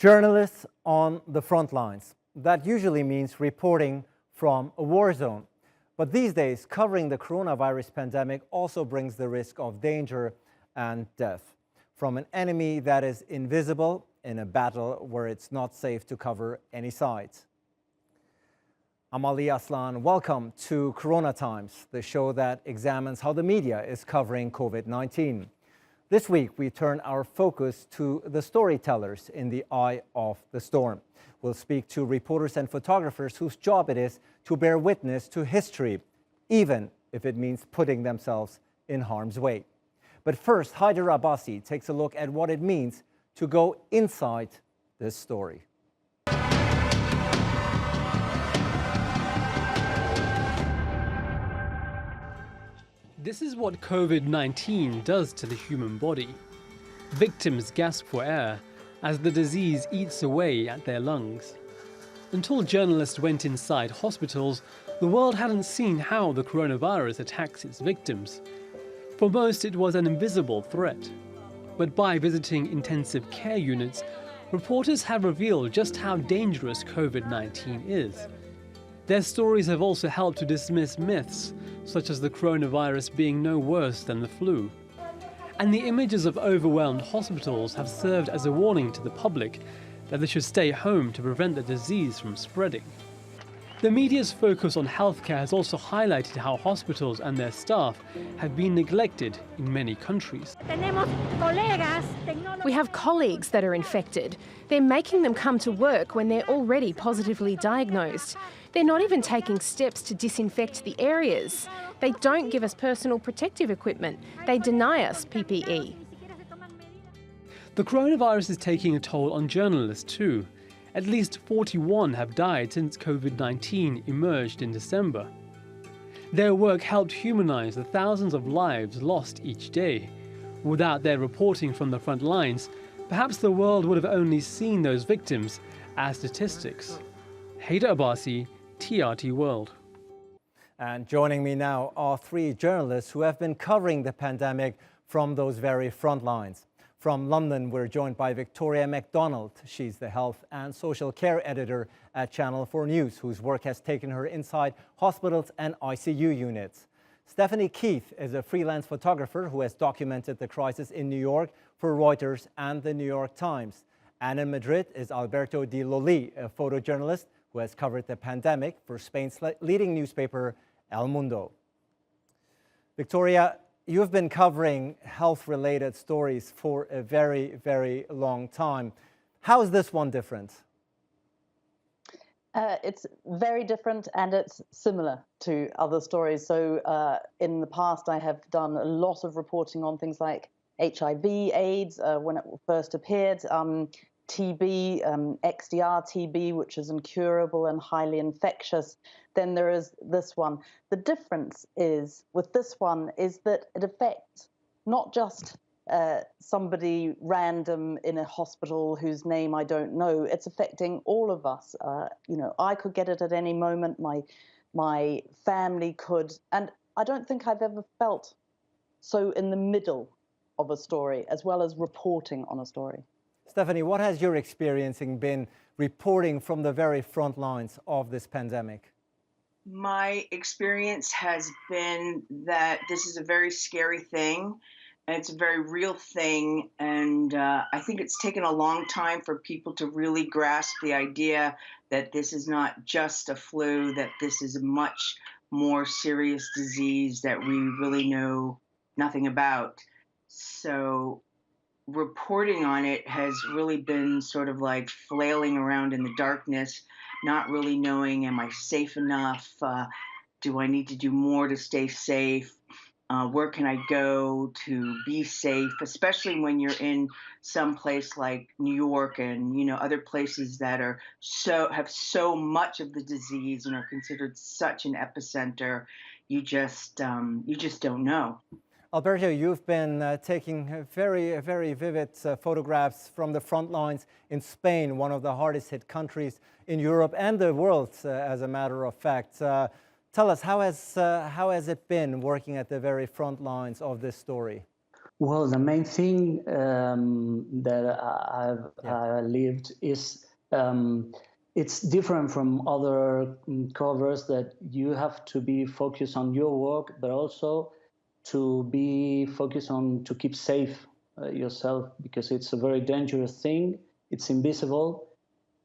Journalists on the front lines. That usually means reporting from a war zone. But these days, covering the coronavirus pandemic also brings the risk of danger and death from an enemy that is invisible in a battle where it's not safe to cover any sides. I'm Ali Aslan. Welcome to Corona Times, the show that examines how the media is covering COVID-19. This week, we turn our focus to the storytellers in the eye of the storm. We'll speak to reporters and photographers whose job it is to bear witness to history, even if it means putting themselves in harm's way. But first, Haider Abbasi takes a look at what it means to go inside this story. This is what COVID-19 does to the human body. Victims gasp for air as the disease eats away at their lungs. Until journalists went inside hospitals, the world hadn't seen how the coronavirus attacks its victims. For most, it was an invisible threat. But by visiting intensive care units, reporters have revealed just how dangerous COVID-19 is. Their stories have also helped to dismiss myths, such as the coronavirus being no worse than the flu. And the images of overwhelmed hospitals have served as a warning to the public that they should stay home to prevent the disease from spreading. The media's focus on healthcare has also highlighted how hospitals and their staff have been neglected in many countries. We have colleagues that are infected. They're making them come to work when they're already positively diagnosed. They're not even taking steps to disinfect the areas. They don't give us personal protective equipment. They deny us PPE. The coronavirus is taking a toll on journalists too. At least 41 have died since COVID-19 emerged in December. Their work helped humanize the thousands of lives lost each day. Without their reporting from the front lines, perhaps the world would have only seen those victims as statistics. Haider Abbasi, TRT World. And joining me now are three journalists who have been covering the pandemic from those very front lines. From London, we're joined by Victoria Macdonald. She's the health and social care editor at Channel 4 News, whose work has taken her inside hospitals and ICU units. Stephanie Keith is a freelance photographer who has documented the crisis in New York for Reuters and the New York Times. And in Madrid is Alberto de Lolli, a photojournalist who has covered the pandemic for Spain's leading newspaper, El Mundo. Victoria, you've been covering health-related stories for a very, very long time. How is this one different? It's very different and it's similar to other stories. So in the past, I have done a lot of reporting on things like HIV, AIDS, when it first appeared, TB, XDR TB, which is incurable and highly infectious. Then there is this one. The difference is with this one is that it affects not just somebody random in a hospital whose name I don't know. It's affecting all of us. I could get it at any moment. My family could, and I don't think I've ever felt so in the middle of a story as well as reporting on a story. Stephanie, what has your experience been reporting from the very front lines of this pandemic? My experience has been that this is a very scary thing, and it's a very real thing, and I think it's taken a long time for people to really grasp the idea that this is not just a flu, that this is a much more serious disease that we really know nothing about. So reporting on it has really been sort of like flailing around in the darkness, not really knowing, am I safe enough? Do I need to do more to stay safe? Where can I go to be safe, especially when you're in some place like New York and other places that are have so much of the disease and are considered such an epicenter. You just don't know. Alberto, you've been taking very, very vivid photographs from the front lines in Spain, one of the hardest hit countries in Europe and the world, as a matter of fact. Tell us, how has it been working at the very front lines of this story? Well, the main thing that I lived is it's different from other covers, that you have to be focused on your work, but also to be focused on to keep safe yourself, because it's a very dangerous thing. It's invisible.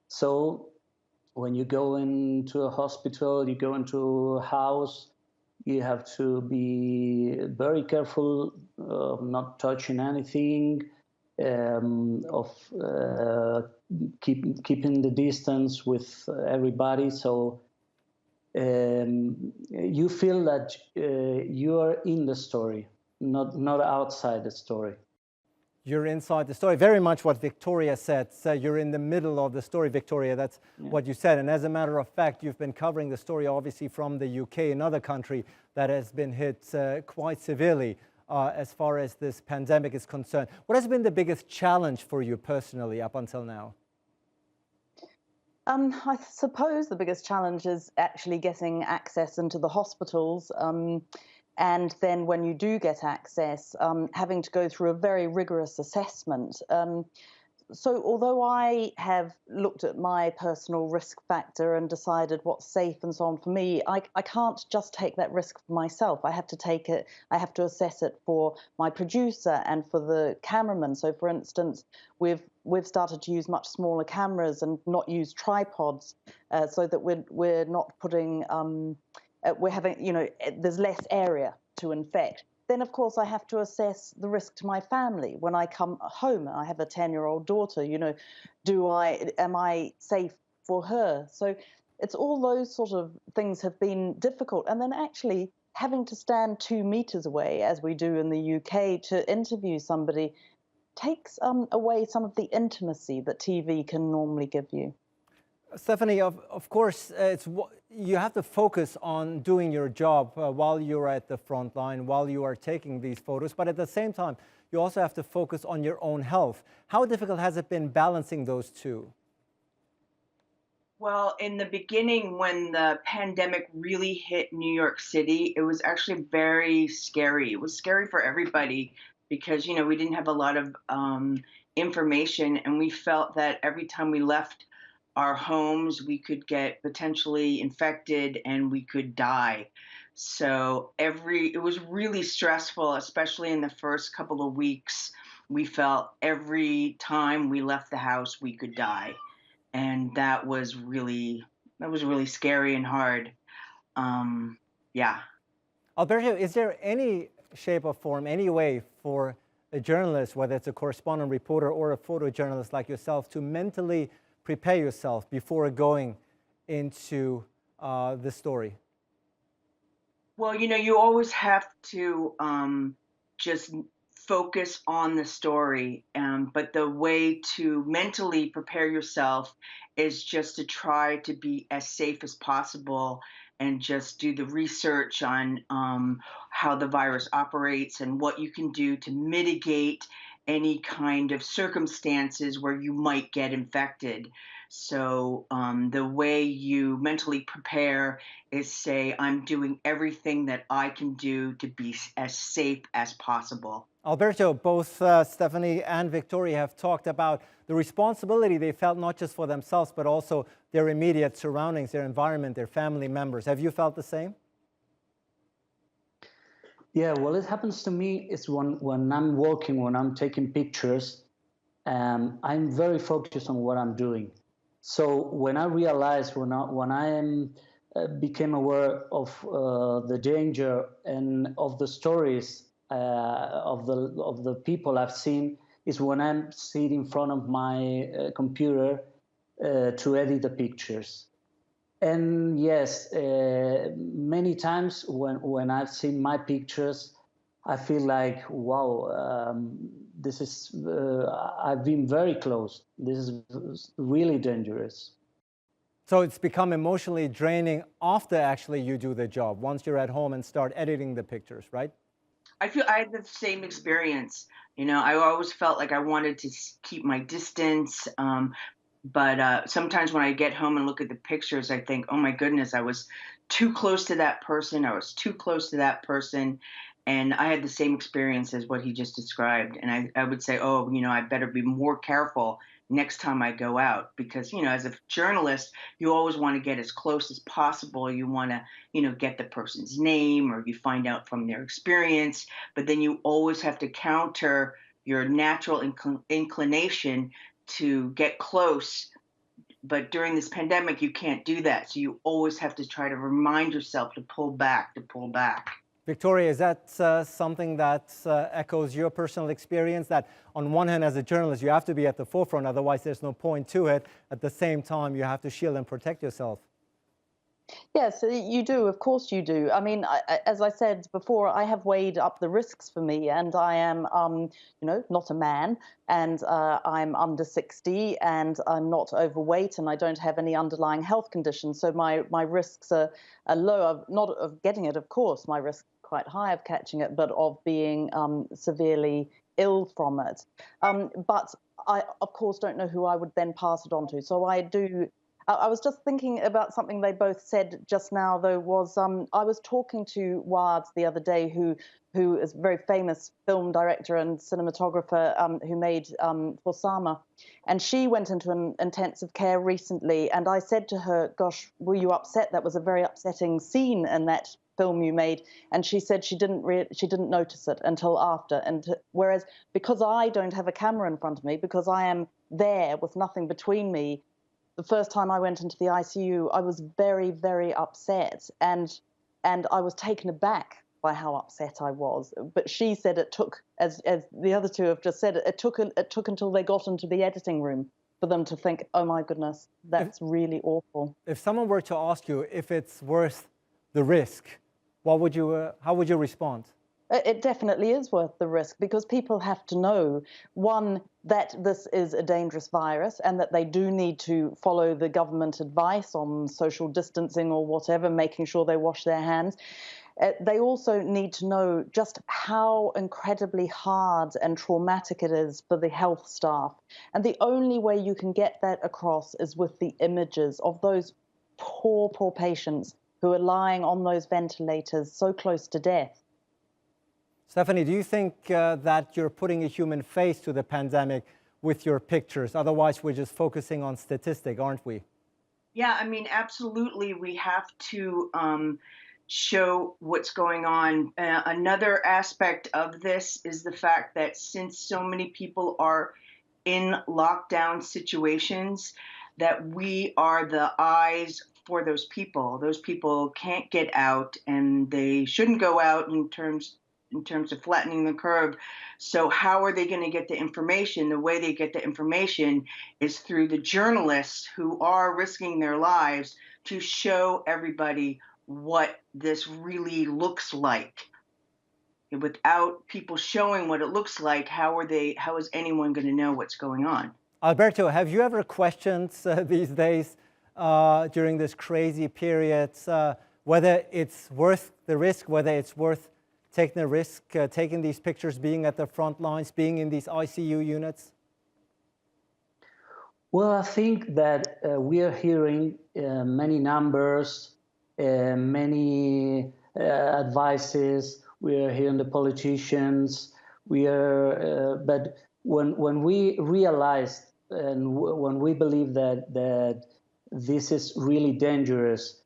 So when you go into a hospital, you go into a house, you have to be very careful of not touching anything, of keeping the distance with everybody. So you feel that you are in the story, not outside the story. You're inside the story. Very much what Victoria said. So you're in the middle of the story, Victoria. That's what you said. And as a matter of fact, you've been covering the story, obviously, from the UK, another country that has been hit quite severely as far as this pandemic is concerned. What has been the biggest challenge for you personally up until now? I suppose the biggest challenge is actually getting access into the hospitals. And then when you do get access, having to go through a very rigorous assessment. So although I have looked at my personal risk factor and decided what's safe and so on for me, I can't just take that risk for myself. I have to take it, I have to assess it for my producer and for the cameraman. So for instance, we've started to use much smaller cameras and not use tripods, so that we're not putting, we're having, there's less area to infect. Then, of course, I have to assess the risk to my family. When I come home, I have a 10-year-old daughter, am I safe for her? So it's all those sort of things have been difficult. And then actually having to stand 2 meters away, as we do in the UK, to interview somebody takes away some of the intimacy that TV can normally give you. Stephanie, of course, you have to focus on doing your job while you're at the front line, while you are taking these photos. But at the same time, you also have to focus on your own health. How difficult has it been balancing those two? Well, in the beginning, when the pandemic really hit New York City, it was actually very scary. It was scary for everybody because, we didn't have a lot of information, and we felt that every time we left our homes, we could get potentially infected and we could die. So it was really stressful, especially in the first couple of weeks. We felt every time we left the house, we could die. And that was really scary and hard. Yeah. Alberto, is there any shape or form, any way for a journalist, whether it's a correspondent reporter or a photojournalist like yourself, to mentally prepare yourself before going into the story? Well, you always have to just focus on the story. But the way to mentally prepare yourself is just to try to be as safe as possible and just do the research on how the virus operates and what you can do to mitigate any kind of circumstances where you might get infected. So the way you mentally prepare is say, I'm doing everything that I can do to be as safe as possible. Alberto, both Stephanie and Victoria have talked about the responsibility they felt not just for themselves, but also their immediate surroundings, their environment, their family members. Have you felt the same? Yeah, well, it happens to me is when I'm working, when I'm taking pictures, I'm very focused on what I'm doing. So when I realized, when I became aware of the danger and of the stories of the people I've seen, is when I'm sitting in front of my computer to edit the pictures. And yes, many times when I've seen my pictures, I feel like, wow, this is, I've been very close. This is really dangerous. So it's become emotionally draining after actually you do the job, once you're at home and start editing the pictures, right? I feel I had the same experience. I always felt like I wanted to keep my distance. But sometimes when I get home and look at the pictures, I think, oh my goodness, I was too close to that person. I was too close to that person. And I had the same experience as what he just described. And I would say, oh, I better be more careful next time I go out because, as a journalist, you always want to get as close as possible. You want to, get the person's name or you find out from their experience. But then you always have to counter your natural inclination to get close. But during this pandemic, you can't do that. So you always have to try to remind yourself to pull back, Victoria, is that something that echoes your personal experience, that on one hand, as a journalist, you have to be at the forefront, otherwise there's no point to it. At the same time, you have to shield and protect yourself? Yes, you do. Of course you do. I mean, as I said before, I have weighed up the risks for me, and I am, not a man, and I'm under 60, and I'm not overweight, and I don't have any underlying health conditions. So my risks are low. Not of getting it, of course. My risks are quite high of catching it, but of being severely ill from it. But I, of course, don't know who I would then pass it on to. So I do. I was just thinking about something they both said just now, though, was I was talking to Wards the other day, who is a very famous film director and cinematographer who made for Sama. And she went into an intensive care recently. And I said to her, gosh, were you upset? That was a very upsetting scene in that film you made. And she said she didn't notice it until after. And whereas because I don't have a camera in front of me, because I am there with nothing between me, the first time I went into the ICU, I was very, very upset, and I was taken aback by how upset I was. But she said it took, as the other two have just said, it took until they got into the editing room for them to think, oh my goodness, that's really awful. If someone were to ask you if it's worth the risk, how would you respond? It definitely is worth the risk, because people have to know, one, that this is a dangerous virus and that they do need to follow the government advice on social distancing or whatever, making sure they wash their hands. They also need to know just how incredibly hard and traumatic it is for the health staff. And the only way you can get that across is with the images of those poor, poor patients who are lying on those ventilators so close to death. Stephanie, do you think that you're putting a human face to the pandemic with your pictures? Otherwise, we're just focusing on statistic, aren't we? Yeah, I mean, absolutely. We have to show what's going on. Another aspect of this is the fact that since so many people are in lockdown situations, that we are the eyes for those people. Those people can't get out, and they shouldn't go out in terms of flattening the curve. So how are they going to get the information? The way they get the information is through the journalists who are risking their lives to show everybody what this really looks like. And without people showing what it looks like, how is anyone going to know what's going on? Alberto, have you ever questioned these days during this crazy period whether it's worth the risk, whether it's worth taking a risk, taking these pictures, being at the front lines, being in these ICU units? Well, I think that we are hearing many numbers, many advices. We are hearing the politicians. But when we realize and when we believe that this is really dangerous,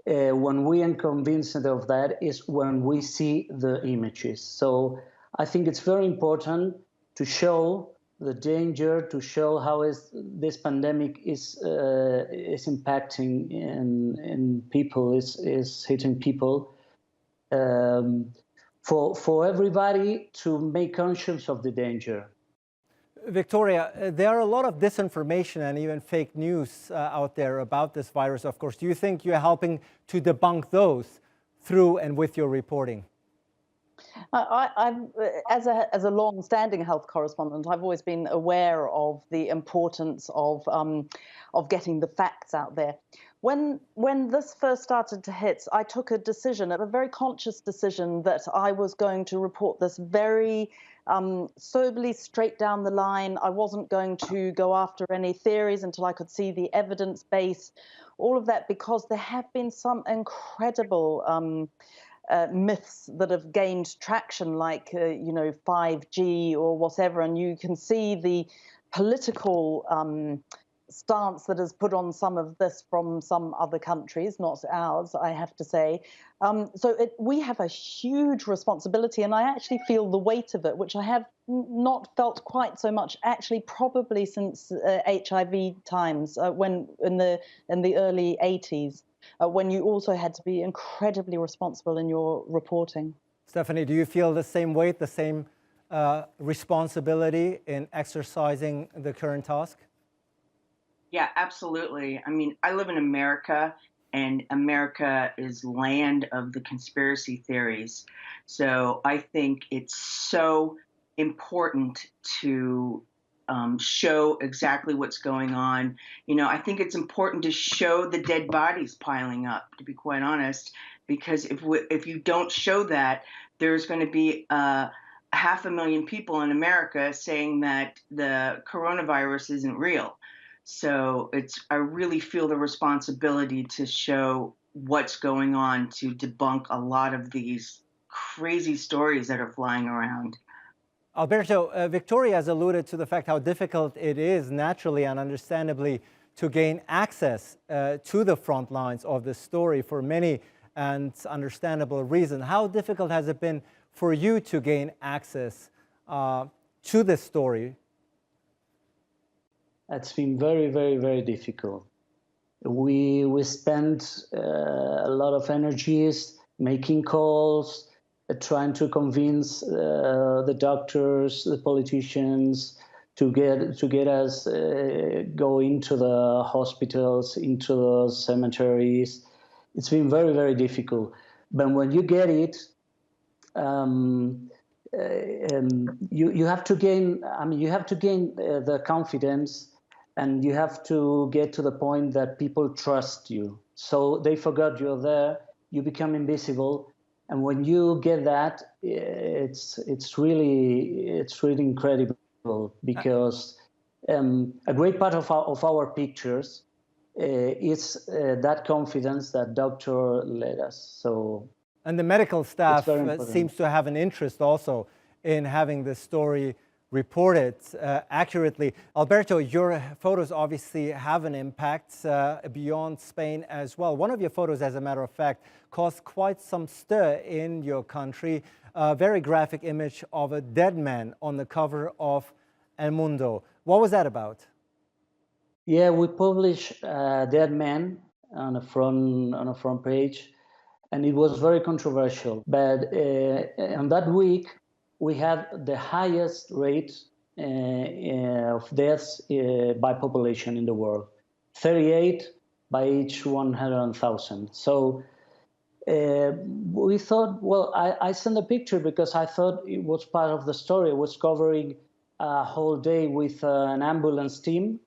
when we are convinced of that is when we see the images. So I think it's very important to show the danger, to show how this pandemic is impacting in people, is hitting people, for everybody to make conscious of the danger. Victoria, there are a lot of disinformation and even fake news out there about this virus, of course. Do you think you're helping to debunk those through and with your reporting? As a long-standing health correspondent, I've always been aware of the importance of getting the facts out there. When this first started to hit, I took a decision, a very conscious decision, that I was going to report this very soberly, straight down the line. I wasn't going to go after any theories until I could see the evidence base, all of that, because there have been some incredible myths that have gained traction, like 5G or whatever, and you can see the political stance that is put on some of this from some other countries, not ours, I have to say. We have a huge responsibility, and I actually feel the weight of it, which I have not felt quite so much, actually, probably since HIV times, when in the early 80s, when you also had to be incredibly responsible in your reporting. Stephanie, do you feel the same weight, the same responsibility in exercising the current task? Yeah, absolutely. I mean, I live in America, and America is land of the conspiracy theories. So I think it's so important to show exactly what's going on. I think it's important to show the dead bodies piling up, to be quite honest, because if you don't show that, there's going to be 500,000 people in America saying that the coronavirus isn't real. So I really feel the responsibility to show what's going on, to debunk a lot of these crazy stories that are flying around. Alberto, Victoria has alluded to the fact how difficult it is, naturally and understandably, to gain access to the front lines of the story for many and understandable reasons. How difficult has it been for you to gain access to this story? It's been very, very, very difficult. We spent a lot of energies making calls, trying to convince the doctors, the politicians, to get us go into the hospitals, into the cemeteries. It's been very, very difficult. But when you get it, you have to gain. I mean, you have to gain the confidence. And you have to get to the point that people trust you. So they forgot you're there, you become invisible. And when you get that, it's really incredible, because a great part of our pictures is that confidence that doctor led us. So, and the medical staff seems to have an interest also in having this story reported accurately. Alberto, your photos obviously have an impact beyond Spain as well. One of your photos, as a matter of fact, caused quite some stir in your country. A very graphic image of a dead man on the cover of El Mundo. What was that about? Yeah, we published a dead man on a front page, and it was very controversial. But on that week, we had the highest rate of deaths by population in the world, 38 by each 100,000. So we thought, well, I sent a picture because I thought it was part of the story. I was covering a whole day with an ambulance team,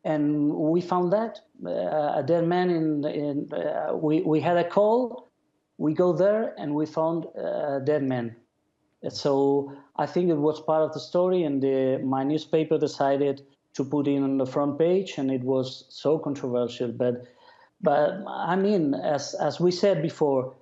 and we found that a dead man we had a call, we go there, and we found a dead man. So I think it was part of the story, and my newspaper decided to put it on the front page, and it was so controversial. But I mean, as we said before,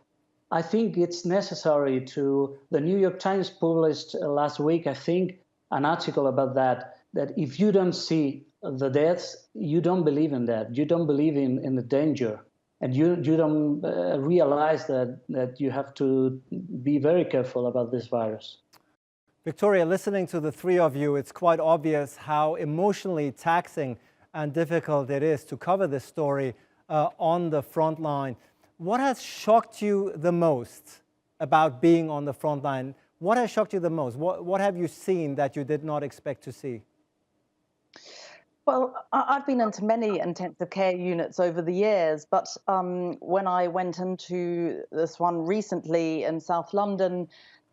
I think it's necessary to. The New York Times published last week, I think, an article about that if you don't see the deaths, you don't believe in that. You don't believe in the danger. And you don't realize that you have to be very careful about this virus. Victoria, listening to the three of you, it's quite obvious how emotionally taxing and difficult it is to cover this story on the front line. What has shocked you the most about being on the front line? What has shocked you the most? What have you seen that you did not expect to see? Well, I've been into many intensive care units over the years, but when I went into this one recently in South London,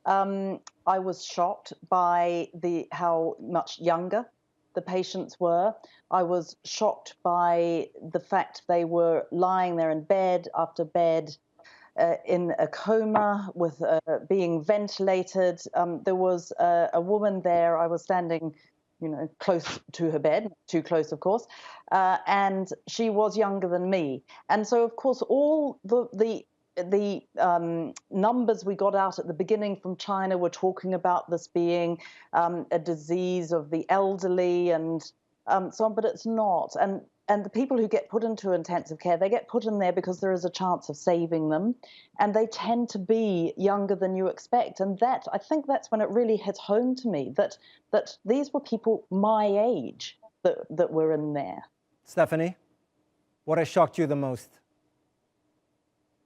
I was shocked by how much younger the patients were. I was shocked by the fact they were lying there in bed after bed, in a coma, with being ventilated. There was a woman there. I was standing close to her bed, too close, of course, and she was younger than me. And so, of course, all the the numbers we got out at the beginning from China were talking about this being a disease of the elderly and so on, but it's not. And the people who get put into intensive care, they get put in there because there is a chance of saving them, and they tend to be younger than you expect. And that, I think that's when it really hits home to me, that these were people my age that were in there. Stephanie, what has shocked you the most?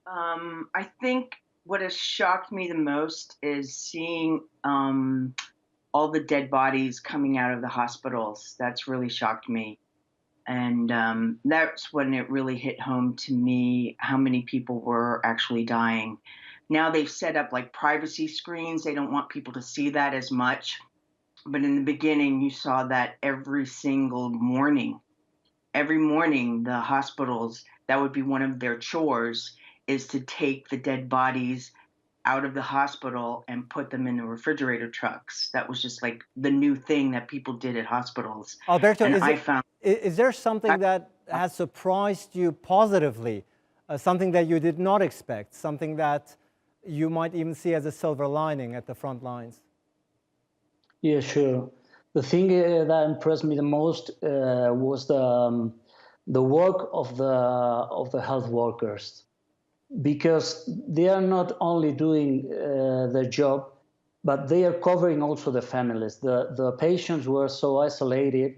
I think what has shocked me the most is seeing all the dead bodies coming out of the hospitals. That's really shocked me. And that's when it really hit home to me how many people were actually dying. Now they've set up like privacy screens. They don't want people to see that as much. But in the beginning, you saw that every single morning. Every morning, the hospitals, that would be one of their chores, is to take the dead bodies out of the hospital and put them in the refrigerator trucks. That was just like the new thing that people did at hospitals. Alberto, And is there something that has surprised you positively, something that you did not expect, something that you might even see as a silver lining at the front lines? Yeah, sure. The thing that impressed me the most was the work of the health workers, because they are not only doing their job, but they are covering also the families. The patients were so isolated,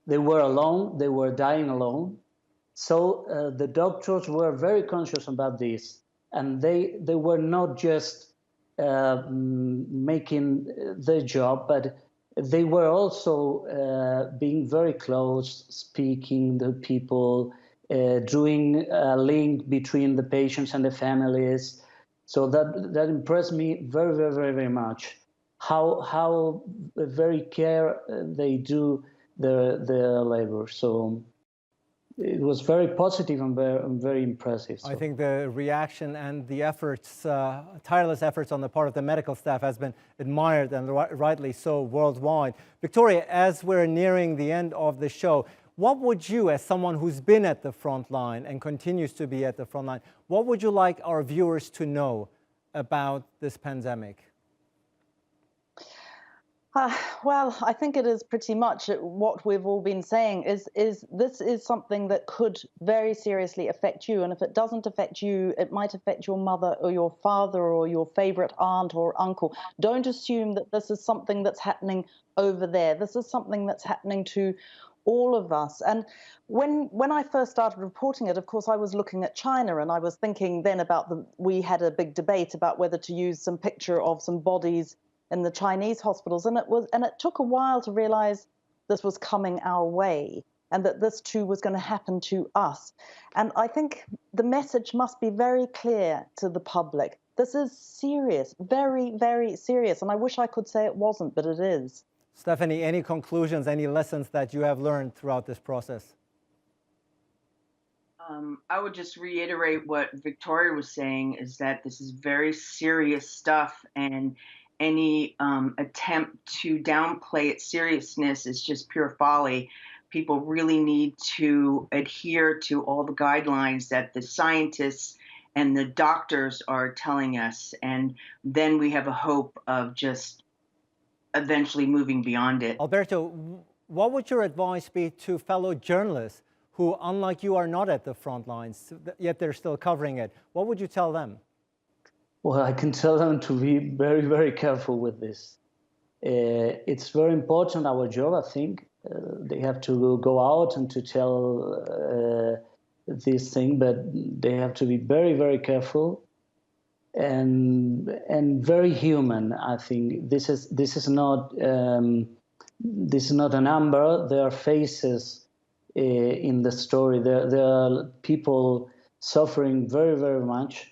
they were alone, they were dying alone. So the doctors were very conscious about this, and they were not just making their job, but they were also being very close, speaking to people, doing a link between the patients and the families. So that impressed me very, very, very, very much. How very care they do their labor. So it was very positive and very impressive. So. I think the reaction and the efforts, tireless efforts on the part of the medical staff has been admired, and rightly so, worldwide. Victoria, as we're nearing the end of the show, what would you, as someone who's been at the front line and continues to be at the front line, what would you like our viewers to know about this pandemic? Well, I think it is pretty much what we've all been saying is this is something that could very seriously affect you. And if it doesn't affect you, it might affect your mother or your father or your favorite aunt or uncle. Don't assume that this is something that's happening over there. This is something that's happening to all of us. And when I first started reporting it, of course, I was looking at China, and I was thinking then about we had a big debate about whether to use some picture of some bodies in the Chinese hospitals, and it took a while to realize this was coming our way, and that this too was going to happen to us. And I think the message must be very clear to the public. This is serious, very, very serious, and I wish I could say it wasn't, but it is. Stephanie, any conclusions, any lessons that you have learned throughout this process? I would just reiterate what Victoria was saying, is that this is very serious stuff, and any attempt to downplay its seriousness is just pure folly. People really need to adhere to all the guidelines that the scientists and the doctors are telling us, and then we have a hope of just eventually moving beyond it. Alberto, what would your advice be to fellow journalists who, unlike you, are not at the front lines, yet they're still covering it? What would you tell them? Well, I can tell them to be very, very careful with this. It's very important, our job, I think. They have to go out and to tell this thing, but they have to be very, very careful and very human. I think this is not a number. There are faces in the story. There are people suffering very, very much.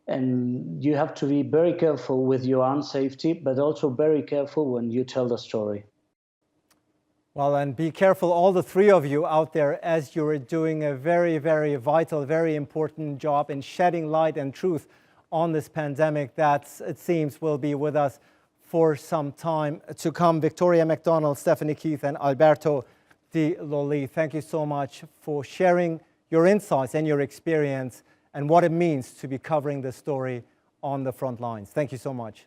And you have to be very careful with your own safety, but also very careful when you tell the story. Well, and be careful, all the three of you out there, as you're doing a very, very vital, very important job in shedding light and truth on this pandemic that, it seems, will be with us for some time to come. Victoria Macdonald, Stephanie Keith, and Alberto de Lolli, thank you so much for sharing your insights and your experience and what it means to be covering the story on the front lines. Thank you so much.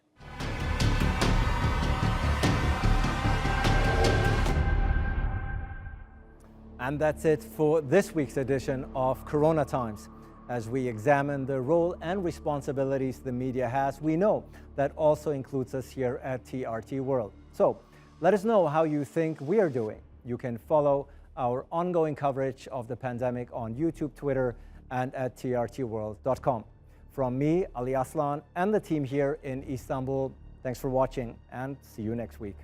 And that's it for this week's edition of Corona Times. As we examine the role and responsibilities the media has, we know that also includes us here at TRT World. So let us know how you think we are doing. You can follow our ongoing coverage of the pandemic on YouTube, Twitter, and at trtworld.com. From me, Ali Aslan, and the team here in Istanbul, thanks for watching and see you next week.